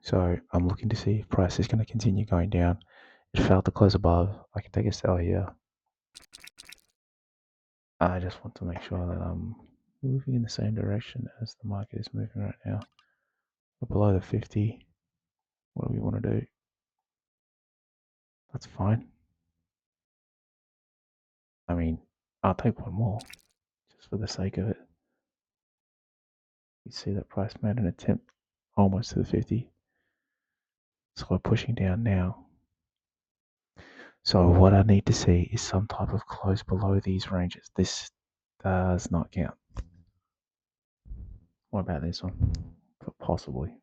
So I'm looking to see if price is going to continue going down. It failed to close above. I can take a sell here. I just want to make sure that I'm moving in the same direction as the market is moving right now. We're below the 50. What do we want to do? That's fine. I mean, I'll take one more just for the sake of it. You see that price made an attempt almost to the 50. So we're pushing down now. So what I need to see is some type of close below these ranges. This does not count. What about this one? Possibly.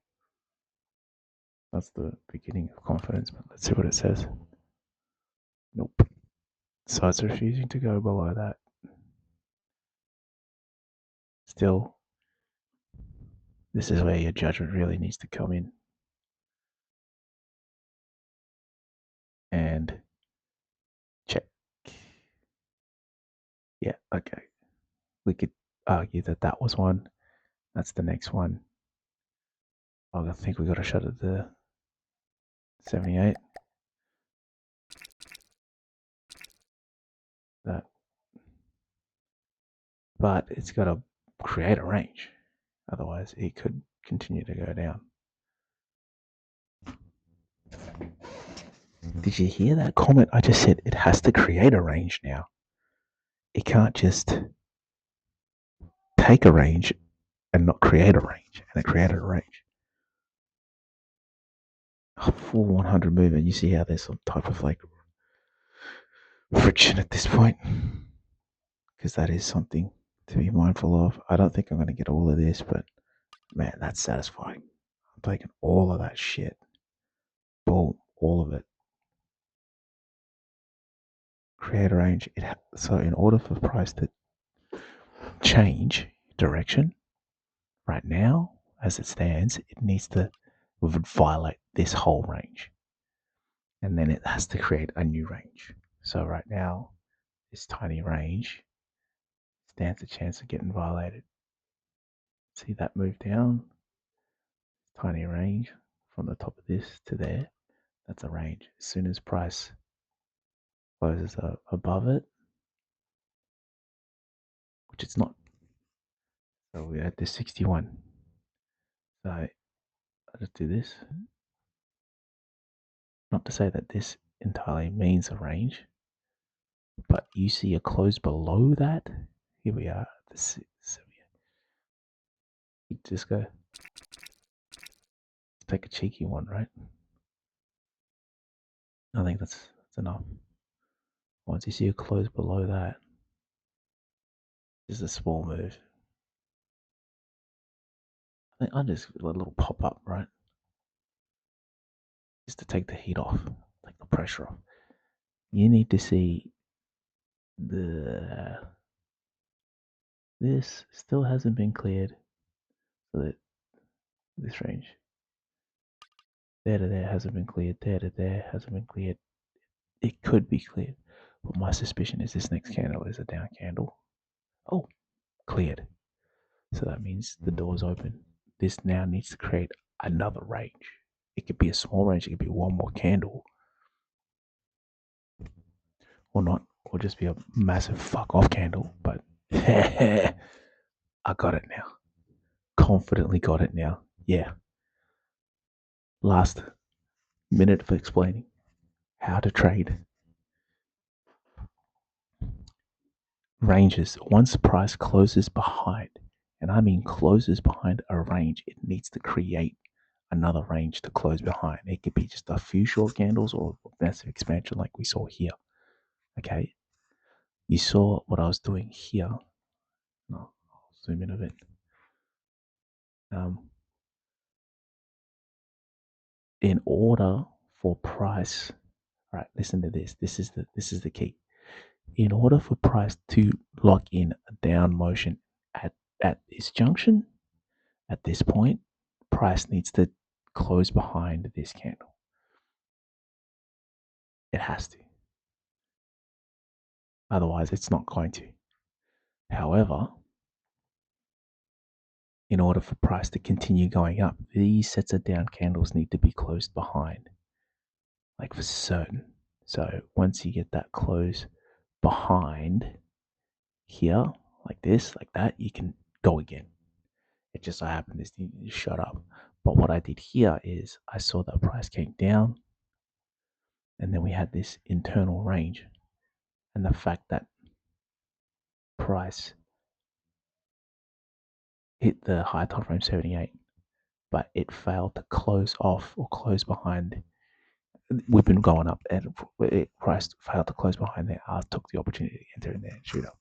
That's the beginning of confidence, but let's see what it says. Nope. So it's refusing to go below that. Still, this is where your judgment really needs to come in. And check. Yeah, okay. We could argue that that was one. That's the next one. I think we got a shot at the 78. That, but it's got to create a range. Otherwise, it could continue to go down. Did you hear that comment? I just said it has to create a range now. It can't just take a range and not create a range. And it created a range. A full 100 movement. You see how there's some type of like friction at this point? Because that is something to be mindful of. I don't think I'm going to get all of this, but man, that's satisfying. I'm taking all of that shit. Boom, all of it. Create a range. So in order for price to change direction, right now, as it stands, it needs to violate this whole range. And then it has to create a new range. So right now, this tiny range stands a chance of getting violated. See that move down? Tiny range from the top of this to there. That's a range. As soon as price closes above it, which it's not. So we're at the 61. So I'll just do this. Not to say that this entirely means a range, but you see a close below that. Here we are. You just go take a cheeky one, right? I think that's enough. Once you see a close below that, this is a small move. I think I just a little pop up, right? Just to take the heat off, take the pressure off. You need to see this still hasn't been cleared, so that this range there to there hasn't been cleared, there to there hasn't been cleared. It could be cleared, but my suspicion is this next candle is a down candle. Oh, cleared. So that means the door's open. This now needs to create another range. It could be a small range, it could be one more candle, or not, or just be a massive fuck off candle. But I got it now. Confidently got it now. Yeah. Last minute for explaining how to trade ranges. Once price closes behind, and I mean closes behind a range, it needs to create another range to close behind. It could be just a few short candles or massive expansion like we saw here. Okay. You saw what I was doing here. No, I'll zoom in a bit. In order for price, all right, listen to this. This is the key. In order for price to lock in a down motion at this junction, at this point, price needs to close behind this candle. It has to. Otherwise, it's not going to. However, in order for price to continue going up, these sets of down candles need to be closed behind, like for certain. So once you get that close behind here, like this, like that, you can go again. It just so happened this thing just shut up. But what I did here is I saw that price came down, and then we had this internal range. And the fact that price hit the high time frame 78, but it failed to close off or close behind. We've been going up, and it price failed to close behind there. I took the opportunity to enter in there and shoot up.